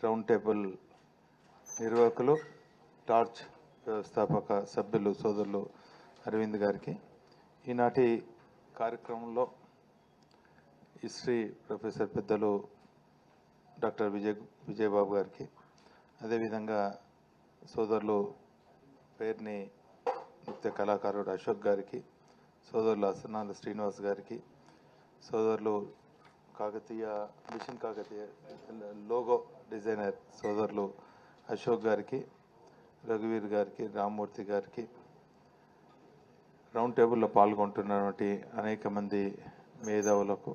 Round table నిర్వాహకులు, torch వ్యవస్థాపక సభ్యులు సోదరులు అరవింద్ గారికి, ఈనాటి కార్యక్రమంలో హిస్టరీ ప్రొఫెసర్ పెద్దలు డాక్టర్ విజయబాబు గారికి, అదేవిధంగా సోదరులు పేర్ని నృత్య కళాకారుడు అశోక్ గారికి, సోదరులు అసనాల శ్రీనివాస్ గారికి, సోదరులు మిషన్ కాకతీయ లోగో డిజైనర్ సోదరులు అశోక్ గారికి, రఘువీర్ గారికి, రామ్మూర్తి గారికి, రౌండ్ టేబుల్లో పాల్గొంటున్నటువంటి అనేక మంది మేధావులకు,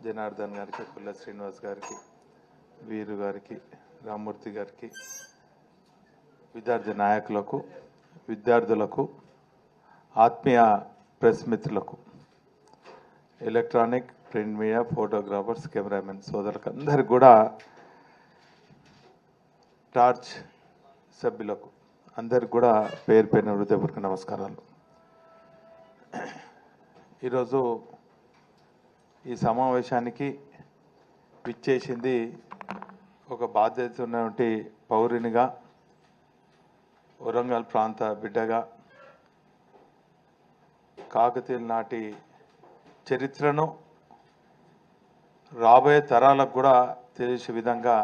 జనార్దన్ గారికి, పుల్ల శ్రీనివాస్ గారికి, వీరు గారికి, రామ్మూర్తి గారికి, విద్యార్థి నాయకులకు, విద్యార్థులకు, ఆత్మీయ ప్రెస్ మిత్రులకు, electronic, print media, photographers, cameraman సోదరులకు అందరికి కూడా, టార్చ్ సభ్యులకు అందరికి కూడా పేరు పేరున హృదయపూర్వక నమస్కారాలు. ఈరోజు ఈ సమావేశానికి విచ్చేసింది ఒక బాధ్యత ఉన్నటువంటి పౌరునిగా, వరంగల్ ప్రాంత బిడ్డగా, కాకతీయుల నాటి చరిత్రను రాబోయే తరాలకు కూడా తెలిసే విధంగా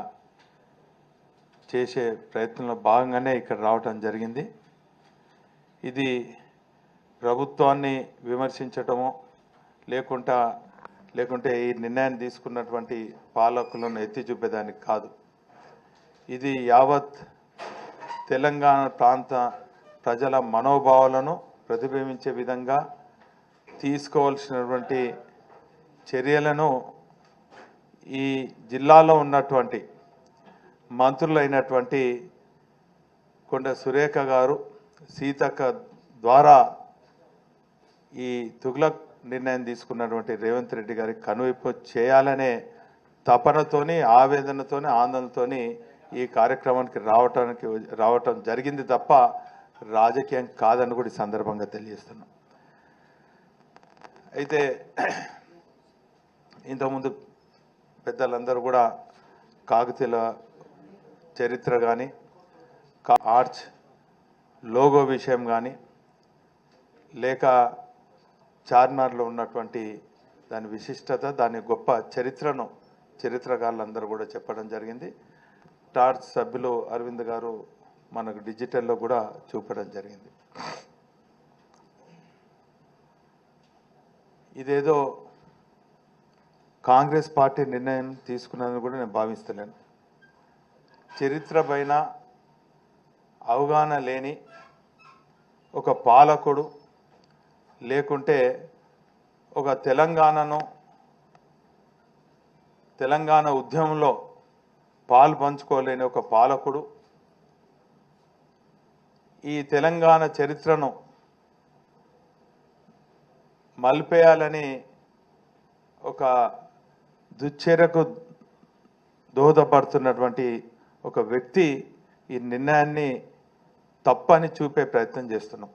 చేసే ప్రయత్నంలో భాగంగానే ఇక్కడ రావటం జరిగింది. ఇది ప్రభుత్వాన్ని విమర్శించటమో లేకుంటే ఈ నిర్ణయాన్ని తీసుకున్నటువంటి పాలకులను ఎత్తి చూపేదానికి కాదు. ఇది యావత్ తెలంగాణ ప్రాంత ప్రజల మనోభావాలను ప్రతిబింబించే విధంగా తీసుకోవాల్సినటువంటి చర్యలను ఈ జిల్లాలో ఉన్నటువంటి మంత్రులైనటువంటి కొండ సురేఖ గారు, సీతక్క ద్వారా ఈ తుగ్లక్ నిర్ణయం తీసుకున్నటువంటి రేవంత్ రెడ్డి గారికి కనువిప్పు చేయాలనే తపనతోని, ఆవేదనతోని, ఆనందంతోని ఈ కార్యక్రమానికి రావటం జరిగింది తప్ప రాజకీయం కాదని కూడా ఈ సందర్భంగా తెలియజేస్తున్నాం. అయితే ఇంతకుముందు పెద్దలందరూ కూడా కాకతీయుల చరిత్ర కానీ, ఆర్చ్ లోగో విషయం కానీ, లేక చార్మినార్లో ఉన్నటువంటి దాని విశిష్టత, దాని గొప్ప చరిత్రను చరిత్రకారులందరూ కూడా చెప్పడం జరిగింది. టార్చ్ సభ్యులు అరవింద్ గారు మనకు డిజిటల్లో కూడా చూపడం జరిగింది. ఇదేదో కాంగ్రెస్ పార్టీ నిర్ణయం తీసుకున్నదని కూడా నేను భావిస్తలేను. చరిత్ర పైన అవగాహన లేని ఒక పాలకుడు, లేకుంటే ఒక తెలంగాణ ఉద్యమంలో పాలు పంచుకోలేని ఒక పాలకుడు ఈ తెలంగాణ చరిత్రను మలిపేయాలని ఒక దుశ్చర్యకు దోహదపడుతున్నటువంటి ఒక వ్యక్తి ఈ నిర్ణయాన్ని తప్పని చూపే ప్రయత్నం చేస్తున్నాం.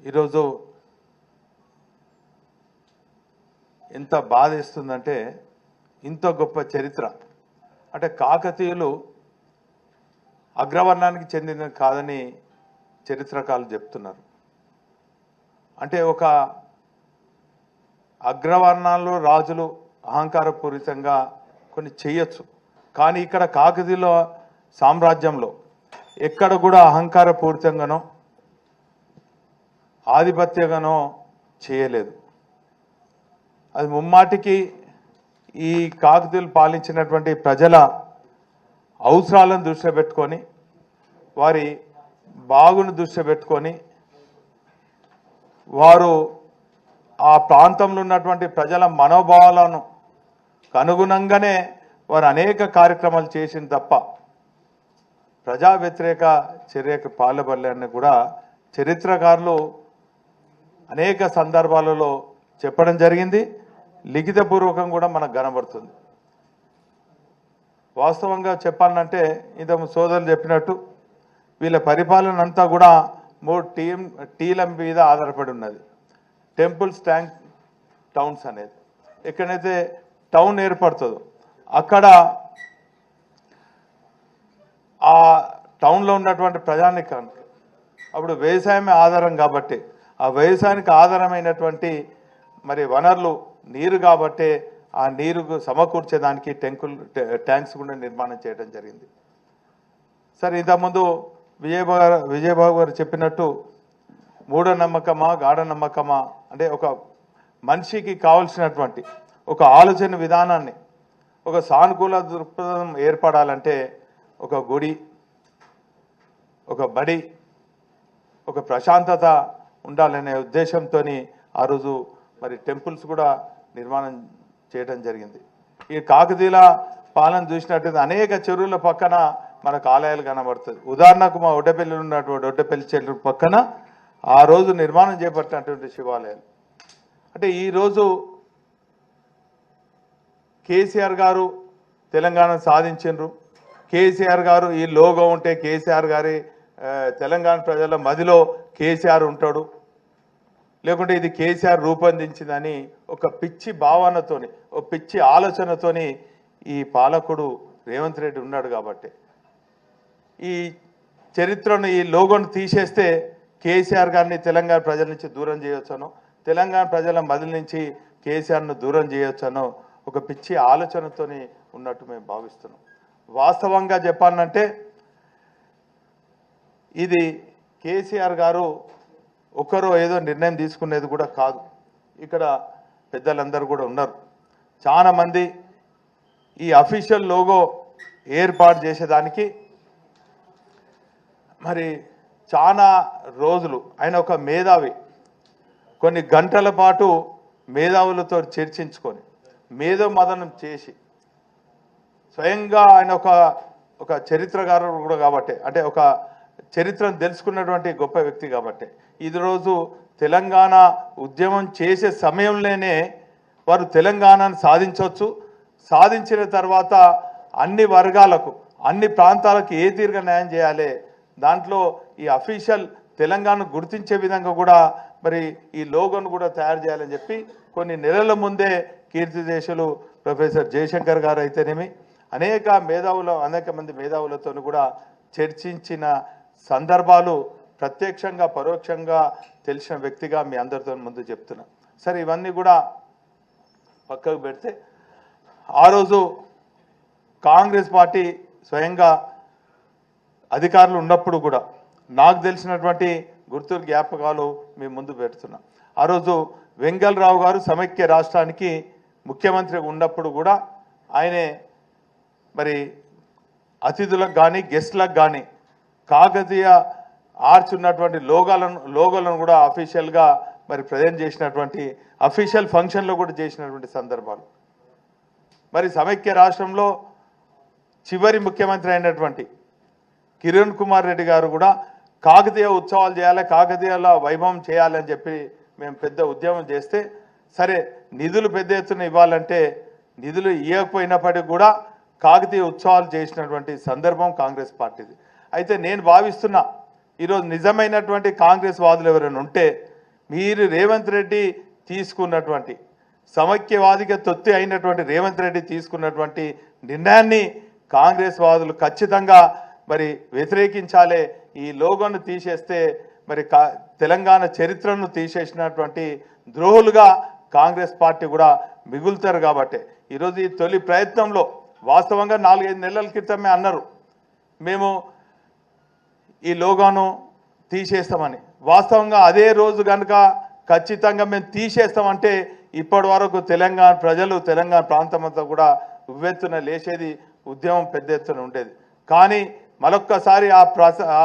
ఈరోజు ఎంత బాధేస్తుందంటే, ఇంత గొప్ప చరిత్ర అంటే కాకతీయులు అగ్రవర్ణానికి చెందిన కాదని చరిత్రకారులు చెప్తున్నారు. అంటే ఒక అగ్రవర్ణాల్లో రాజులు అహంకారపూరితంగా కొన్ని చేయొచ్చు, కానీ ఇక్కడ కాకతీయుల సామ్రాజ్యంలో ఎక్కడ కూడా అహంకారపూరితంగానో ఆధిపత్యంగానో చేయలేదు. అది ముమ్మాటికి ఈ కాకతీయులు పాలించినటువంటి ప్రజల అవసరాలను దృష్టిలో పెట్టుకొని, వారి బాగును దృష్టిలో పెట్టుకొని, వారు ఆ ప్రాంతంలో ఉన్నటువంటి ప్రజల మనోభావాలను అనుగుణంగానే వారు అనేక కార్యక్రమాలు చేసిన తప్ప ప్రజా వ్యతిరేక చర్యకు పాల్పడలేని కూడా చరిత్రకారులు అనేక సందర్భాలలో చెప్పడం జరిగింది. లిఖితపూర్వకం కూడా మనకు కనబడుతుంది. వాస్తవంగా చెప్పాలంటే ఇంతకు సోదరులు చెప్పినట్టు వీళ్ళ పరిపాలన అంతా కూడా 3 టీల మీద ఆధారపడి ఉన్నది. టెంపుల్స్, ట్యాంక్, టౌన్స్ అనేది ఎక్కడైతే టౌన్ ఏర్పడుతుందో అక్కడ ఆ టౌన్లో ఉన్నటువంటి ప్రజానికానికి అప్పుడు వ్యవసాయమే ఆధారం కాబట్టి ఆ వ్యవసాయానికి ఆధారమైనటువంటి మరి వనరులు నీరు కాబట్టే ఆ నీరుకు సమకూర్చేదానికి ట్యాంక్స్ కూడా నిర్మాణం చేయడం జరిగింది. సరే, ఇంతకుముందు విజయబాబు గారు చెప్పినట్టు మూఢనమ్మకమా గాఢనమ్మకమా అంటే ఒక మనిషికి కావలసినటువంటి ఒక ఆలోచన విధానాన్ని ఒక సానుకూల దృక్పథం ఏర్పడాలంటే ఒక గుడి, ఒక బడి, ఒక ప్రశాంతత ఉండాలనే ఉద్దేశంతో ఆ రోజు మరి టెంపుల్స్ కూడా నిర్మాణం చేయడం జరిగింది. ఈ కాకతీయుల పాలన చూసినట్టయితే అనేక చెరువుల పక్కన మనకు ఆలయాలు కనబడుతుంది. ఉదాహరణకు మా ఒడ్డపల్లి ఉన్నటువంటి ఒడ్డపల్లి చెరువు పక్కన ఆ రోజు నిర్మాణం చేపట్టినటువంటి శివాలయాలు. అంటే ఈరోజు కేసీఆర్ గారు తెలంగాణ సాధించారు. కేసీఆర్ గారు ఈ లోగో ఉంటే కేసీఆర్ గారి తెలంగాణ ప్రజల మదిలో కేసీఆర్ ఉంటాడు, లేకుంటే ఇది కేసీఆర్ రూపొందించిందని ఒక పిచ్చి భావనతోని ఒక పిచ్చి ఆలోచనతోని ఈ పాలకుడు రేవంత్ రెడ్డి ఉన్నాడు. కాబట్టి ఈ చరిత్రను ఈ లోగోను తీసేస్తే కేసీఆర్ గారిని తెలంగాణ ప్రజల నుంచి దూరం చేయొచ్చనో, తెలంగాణ ప్రజల మదిల నుంచి కేసీఆర్ను దూరం చేయొచ్చనో ఒక పిచ్చి ఆలోచనతోని ఉన్నట్టు మేము భావిస్తున్నాం. వాస్తవంగా చెప్పాలంటే ఇది కేసీఆర్ గారు ఒకరు ఏదో నిర్ణయం తీసుకునేది కూడా కాదు. ఇక్కడ పెద్దలందరూ కూడా ఉన్నారు. చాలామంది ఈ అఫీషియల్ లోగో ఏర్పాటు చేసేదానికి మరి చాలా రోజులు ఆయన ఒక మేధావి కొన్ని గంటల పాటు మేధావులతో చర్చించుకొని మేధో మదనం చేసి స్వయంగా ఆయన ఒక చరిత్రకారుడు కూడా కాబట్టి, అంటే ఒక చరిత్రను తెలుసుకున్నటువంటి గొప్ప వ్యక్తి కాబట్టి ఇది రోజు తెలంగాణ ఉద్యమం చేసే సమయంలోనే వారు తెలంగాణను సాధించవచ్చు. సాధించిన తర్వాత అన్ని వర్గాలకు అన్ని ప్రాంతాలకు ఏ తీరుగా న్యాయం చేయాలి, దాంట్లో ఈ అఫీషియల్ తెలంగాణ గుర్తించే విధంగా కూడా మరి ఈ లోగోను కూడా తయారు చేయాలని చెప్పి కొన్ని నెలల ముందే కీర్తిదేశులు ప్రొఫెసర్ జయశంకర్ గారు అయితేనేమి అనేక మంది మేధావులతో కూడా చర్చించిన సందర్భాలు ప్రత్యక్షంగా పరోక్షంగా తెలిసిన వ్యక్తిగా మీ అందరితో ముందు చెప్తున్నా. సరే, ఇవన్నీ కూడా పక్కకు పెడితే ఆ రోజు కాంగ్రెస్ పార్టీ స్వయంగా అధికారులు ఉన్నప్పుడు కూడా నాకు తెలిసినటువంటి గుర్తుల జ్ఞాపకాలు మీ ముందు పెడుతున్నా. ఆ రోజు వెంగళరావు గారు సమైక్య రాష్ట్రానికి ముఖ్యమంత్రి ఉన్నప్పుడు కూడా ఆయనే మరి అతిథులకు కానీ గెస్ట్లకు కానీ కాకతీయ ఆర్చ్ ఉన్నటువంటి లోగోలను కూడా అఫీషియల్గా మరి ప్రజెంట్ చేసినటువంటి అఫీషియల్ ఫంక్షన్లో కూడా చేసినటువంటి సందర్భాలు. మరి సమైక్య రాష్ట్రంలో చివరి ముఖ్యమంత్రి అయినటువంటి కిరణ్ కుమార్ రెడ్డి గారు కూడా కాకతీయ ఉత్సవాలు చేయాలి, కాకతీయాల వైభవం చేయాలని చెప్పి మేము పెద్ద ఉద్యమం చేస్తే, సరే నిధులు పెద్ద ఎత్తున ఇవ్వాలంటే నిధులు ఇవ్వకపోయినప్పటికీ కూడా కాకతీయ ఉత్సవాలు చేసినటువంటి సందర్భం కాంగ్రెస్ పార్టీది. అయితే నేను భావిస్తున్నా ఈరోజు నిజమైనటువంటి కాంగ్రెస్ వాదులు ఎవరైనా ఉంటే మీరు రేవంత్ రెడ్డి తీసుకున్నటువంటి సమైక్యవాదిగా తొత్తి అయినటువంటి రేవంత్ రెడ్డి తీసుకున్నటువంటి నిర్ణయాన్ని కాంగ్రెస్ వాదులు ఖచ్చితంగా మరి వ్యతిరేకించాలి. ఈ లోగోను తీసేస్తే మరి తెలంగాణ చరిత్రను తీసేసినటువంటి ద్రోహులుగా కాంగ్రెస్ పార్టీ కూడా మిగులుతారు. కాబట్టి ఈరోజు ఈ తొలి ప్రయత్నంలో వాస్తవంగా 4-5 నెలల క్రితమే అన్నారు మేము ఈ లోగోను తీసేస్తామని. వాస్తవంగా అదే రోజు కనుక ఖచ్చితంగా మేము తీసేస్తామంటే ఇప్పటి వరకు తెలంగాణ ప్రజలు తెలంగాణ ప్రాంతం అంతా కూడా ఉవ్వెత్తున లేచేది, ఉద్యమం పెద్ద ఎత్తున ఉండేది. కానీ మరొక్కసారి ఆ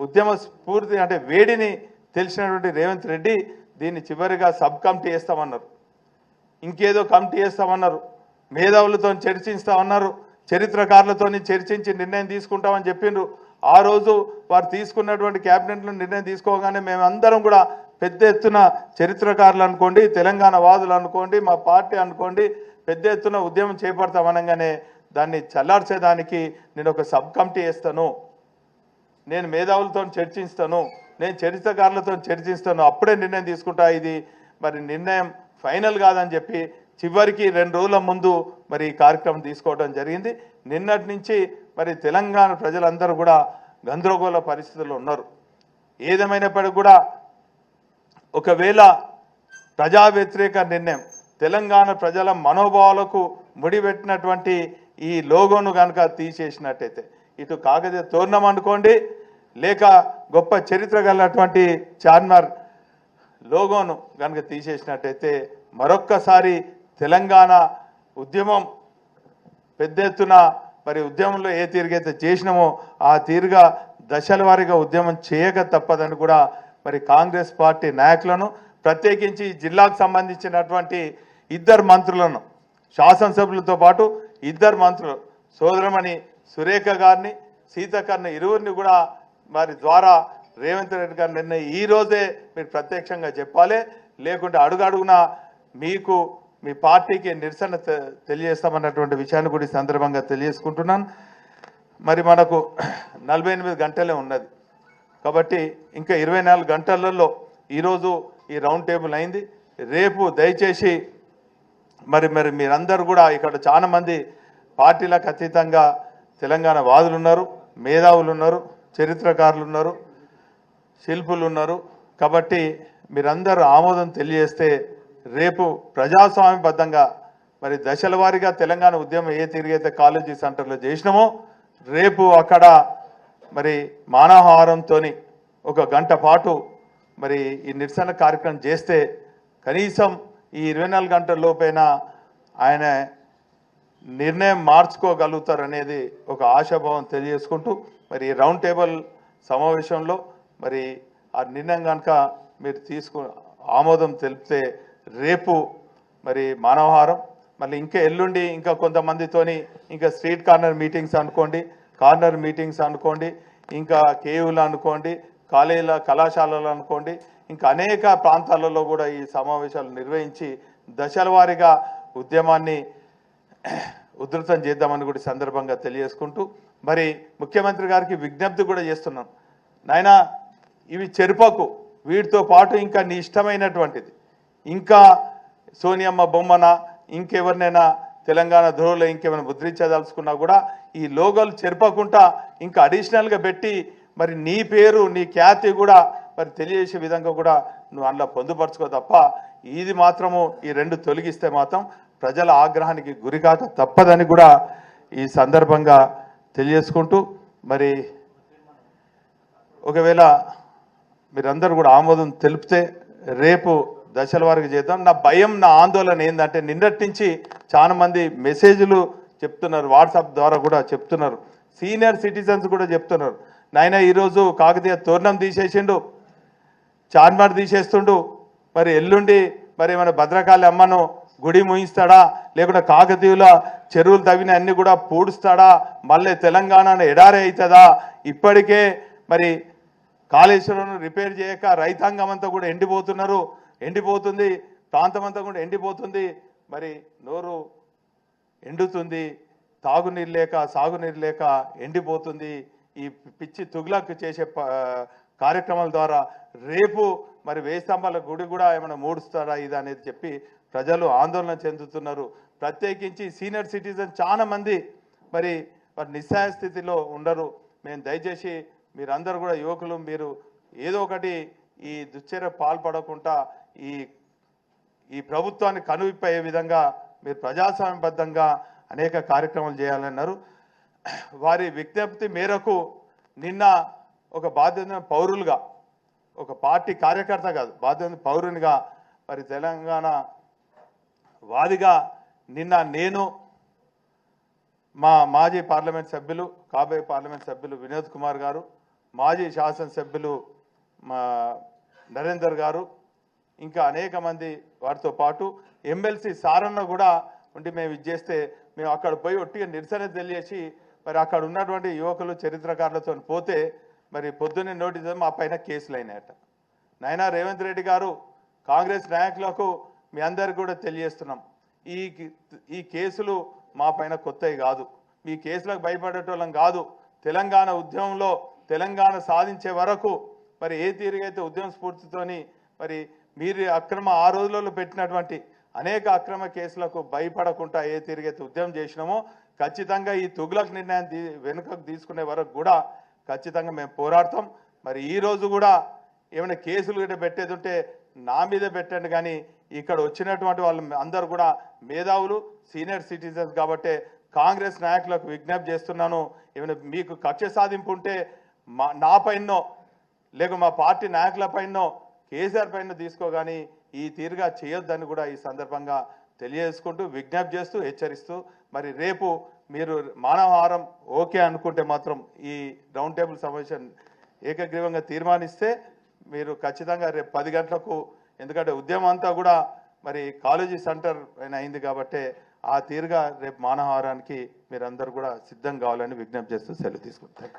ఉద్యమ స్ఫూర్తి అంటే వేడిని తెలిసినటువంటి రేవంత్ రెడ్డి దీన్ని చివరిగా సబ్ కమిటీ వేస్తామన్నారు, ఇంకేదో కమిటీ వేస్తామన్నారు, మేధావులతో చర్చిస్తామన్నారు, చరిత్రకారులతో చర్చించి నిర్ణయం తీసుకుంటామని చెప్పిండ్రు. ఆ రోజు వారు తీసుకున్నటువంటి క్యాబినెట్లో నిర్ణయం తీసుకోగానే మేమందరం కూడా పెద్ద ఎత్తున చరిత్రకారులు అనుకోండి, తెలంగాణ వాదులు అనుకోండి, మా పార్టీ అనుకోండి, పెద్ద ఎత్తున ఉద్యమం చేపడతామనగానే దాన్ని చల్లార్చేదానికి నేను ఒక సబ్ కమిటీ వేస్తాను, నేను మేధావులతో చర్చిస్తాను, నేను చరిత్రకారులతో చర్చిస్తాను, అప్పుడే నిర్ణయం తీసుకుంటా, ఇది మరి నిర్ణయం ఫైనల్ కాదని చెప్పి చివరికి 2 రోజుల ముందు మరి ఈ కార్యక్రమం తీసుకోవడం జరిగింది. నిన్నటి నుంచి మరి తెలంగాణ ప్రజలందరూ కూడా గందరగోళ పరిస్థితుల్లో ఉన్నారు. ఏదేమైనప్పటికీ కూడా ఒకవేళ ప్రజా వ్యతిరేక నిర్ణయం తెలంగాణ ప్రజల మనోభావాలకు ముడిపెట్టినటువంటి ఈ లోగోను కనుక తీసేసినట్టయితే ఇటు కాకతీయ తోరణం అనుకోండి, లేక గొప్ప చరిత్ర కలిగినటువంటి చార్మినార్ లోగోను కనుక తీసేసినట్టయితే మరొక్కసారి తెలంగాణ ఉద్యమం పెద్ద ఎత్తున మరి ఉద్యమంలో ఏ తీరుగైతే చేసినామో ఆ తీరుగా దశల వారీగా ఉద్యమం చేయక తప్పదని కూడా మరి కాంగ్రెస్ పార్టీ నాయకులను, ప్రత్యేకించి జిల్లాకు సంబంధించినటువంటి 2 మంత్రులను, శాసనసభ్యులతో పాటు 2 మంత్రులు సోదరమణి సురేఖ గారిని, సీతక్కర్ని ఇరువురిని కూడా వారి ద్వారా రేవంత్ రెడ్డి గారి నిర్ణయం ఈ రోజే మీరు ప్రత్యక్షంగా చెప్పాలి. లేకుంటే అడుగడుగునా మీకు మీ పార్టీకి నిరసన తెలియజేస్తామన్నటువంటి విషయాన్ని కూడా ఈ సందర్భంగా తెలియజేసుకుంటున్నాను. మరి మనకు 48 గంటలే ఉన్నది కాబట్టి ఇంకా 24 గంటలలో ఈరోజు ఈ రౌండ్ టేబుల్ అయింది. రేపు దయచేసి మరి మీరందరూ కూడా ఇక్కడ చాలా మంది పార్టీలకు అతీతంగా తెలంగాణ వాదులు ఉన్నారు, మేధావులు ఉన్నారు, చరిత్రకారులు ఉన్నారు, శిల్పులు ఉన్నారు. కాబట్టి మీరందరూ ఆమోదం తెలియజేస్తే రేపు ప్రజాస్వామ్యబద్ధంగా మరి దశల వారీగా తెలంగాణ ఉద్యమం ఏ తిరిగైతే కాలేజీ సెంటర్లో చేసినామో రేపు అక్కడ మరి మానవహారంతో 1 గంట పాటు మరి ఈ నిరసన కార్యక్రమం చేస్తే కనీసం ఈ 24 గంటల లోపైన ఆయన నిర్ణయం మార్చుకోగలుగుతారనేది ఒక ఆశాభావం తెలియజేసుకుంటూ మరి ఈ రౌండ్ టేబుల్ సమావేశంలో మరి ఆ నిర్ణయం కనుక మీరు ఆమోదం తెలిపితే రేపు మరి మానవహారం, మళ్ళీ ఇంకా ఎల్లుండి ఇంకా కొంతమందితోని ఇంకా స్ట్రీట్ కార్నర్ మీటింగ్స్ అనుకోండి, ఇంకా కేయులు అనుకోండి, కళాశాలలు అనుకోండి, ఇంకా అనేక ప్రాంతాలలో కూడా ఈ సమావేశాలు నిర్వహించి దశల వారీగా ఉద్యమాన్ని ఉధృతం చేద్దామని కూడా సందర్భంగా తెలియజేసుకుంటూ మరి ముఖ్యమంత్రి గారికి విజ్ఞప్తి కూడా చేస్తున్నాం. నాయనా ఇవి చెరుపకు, వీటితో పాటు ఇంకా నీ ఇష్టమైనటువంటిది ఇంకా సోనియమ్మ బొమ్మన ఇంకెవరినైనా తెలంగాణ ధృవలో ఇంకేమైనా ముద్రించదలుచుకున్నా కూడా ఈ లోగోలు చెరపకుండా ఇంకా అడిషనల్గా పెట్టి మరి నీ పేరు నీ ఖ్యాతి కూడా మరి తెలియజేసే విధంగా కూడా నువ్వు అందులో పొందుపరచుకో తప్ప ఇది మాత్రము ఈ 2 తొలగిస్తే మాత్రం ప్రజల ఆగ్రహానికి గురికాక తప్పదని కూడా ఈ సందర్భంగా తెలియజేసుకుంటూ మరి ఒకవేళ మీరందరూ కూడా ఆమోదం తెలిపితే రేపు దశల వారికి చేద్దాం. నా భయం, నా ఆందోళన ఏంటంటే నిన్నటి నుంచి చాలా మంది మెసేజ్లు చెప్తున్నారు, వాట్సాప్ ద్వారా కూడా చెప్తున్నారు, సీనియర్ సిటిజన్స్ కూడా చెప్తున్నారు, నాయన ఈరోజు కాకతీయ తోరణం తీసేసిండు, చార్మినార్ తీసేస్తుండు, మరి ఎల్లుండి మరి మన భద్రకాళి అమ్మను గుడి ముయిస్తాడా, లేకుంటే కాకతీయుల చెరువులు తవ్విన అన్ని కూడా పూడుస్తాడా, మళ్ళీ తెలంగాణను ఎడారి అవుతుందా, ఇప్పటికే మరి కాళేశ్వరం రిపేర్ చేయక రైతాంగం అంతా కూడా ఎండిపోతుంది, ప్రాంతం అంతా కూడా ఎండిపోతుంది, మరి నోరు ఎండుతుంది, తాగునీరు లేక సాగునీరు లేక ఎండిపోతుంది. ఈ పిచ్చి తుగ్లక్ చేసే కార్యక్రమాల ద్వారా రేపు మరి 1000 స్తంభాల గుడి కూడా ఏమైనా మూడుస్తారా ఇది అనేది చెప్పి ప్రజలు ఆందోళన చెందుతున్నారు. ప్రత్యేకించి సీనియర్ సిటిజన్ చాలా మంది మరి నిస్సహాయ స్థితిలో ఉండరు. మేము దయచేసి మీరందరూ కూడా యువకులు మీరు ఏదో ఒకటి ఈ దుశ్చర్య పాల్పడకుండా ఈ ప్రభుత్వాన్ని కనువిప్పయ్యే విధంగా మీరు ప్రజాస్వామ్యబద్ధంగా అనేక కార్యక్రమాలు చేయాలన్నారు. వారి విజ్ఞప్తి మేరకు నిన్న ఒక బాధ్యత పౌరులుగా, ఒక పార్టీ కార్యకర్త కాదు, బాధ్యత పౌరునిగా మరి తెలంగాణ వాదిగా నిన్న నేను మా మాజీ పార్లమెంట్ సభ్యులు, కాబోయే పార్లమెంట్ సభ్యులు వినోద్ కుమార్ గారు, మాజీ శాసనసభ్యులు మా నరేందర్ గారు, ఇంకా అనేక మంది వారితో పాటు ఎమ్మెల్సీ సారన్న కూడా ఉండి మేము ఇచ్చేస్తే మేము అక్కడ పోయి ఒట్టిగా నిరసన తెలియజేసి మరి అక్కడ ఉన్నటువంటి యువకులు చరిత్రకారులతో పోతే మరి పొద్దున్నే నోటీస్ మా పైన కేసులు అయినాయట. నాయనా రేవంత్ రెడ్డి గారు, కాంగ్రెస్ నాయకులకు మీ అందరికీ కూడా తెలియజేస్తున్నాం, ఈ కేసులు మా పైన కొత్తవి కాదు, మీ కేసులకు భయపడేటోళ్ళం కాదు. తెలంగాణ ఉద్యమంలో తెలంగాణ సాధించే వరకు మరి ఏ తీరుగైతే ఉద్యమ స్ఫూర్తితోని మరి మీరు ఆ రోజులలో పెట్టినటువంటి అనేక అక్రమ కేసులకు భయపడకుండా ఏ తిరిగైతే ఉద్యమం చేసినామో ఖచ్చితంగా ఈ తుగ్లక్ నిర్ణయం వెనుకకు తీసుకునే వరకు కూడా ఖచ్చితంగా మేము పోరాడతాం. మరి ఈ రోజు కూడా ఏమైనా కేసులు కూడా పెట్టేది ఉంటే నా మీద పెట్టండి, కానీ ఇక్కడ వచ్చినటువంటి వాళ్ళు అందరూ కూడా మేధావులు, సీనియర్ సిటిజన్స్ కాబట్టి కాంగ్రెస్ నాయకులకు విజ్ఞప్తి చేస్తున్నాను. ఏమైనా మీకు కక్ష సాధింపు ఉంటే నా పైనో లేక మా పార్టీ నాయకుల పైనో కేసీఆర్ పైన తీసుకోగాని ఈ తీరుగా చేయొద్దని కూడా ఈ సందర్భంగా తెలియజేసుకుంటూ విజ్ఞప్తి చేస్తూ హెచ్చరిస్తూ, మరి రేపు మీరు మానవహారం ఓకే అనుకుంటే మాత్రం ఈ రౌండ్ టేబుల్ సమావేశం ఏకగ్రీవంగా తీర్మానిస్తే మీరు ఖచ్చితంగా రేపు 10 గంటలకు, ఎందుకంటే ఉద్యమం అంతా కూడా మరి కాలేజీ సెంటర్ పైన అయింది కాబట్టి ఆ తీరుగా రేపు మానవహారానికి మీరందరూ కూడా సిద్ధం కావాలని విజ్ఞప్తి చేస్తూ సెలవు తీసుకుంటారు.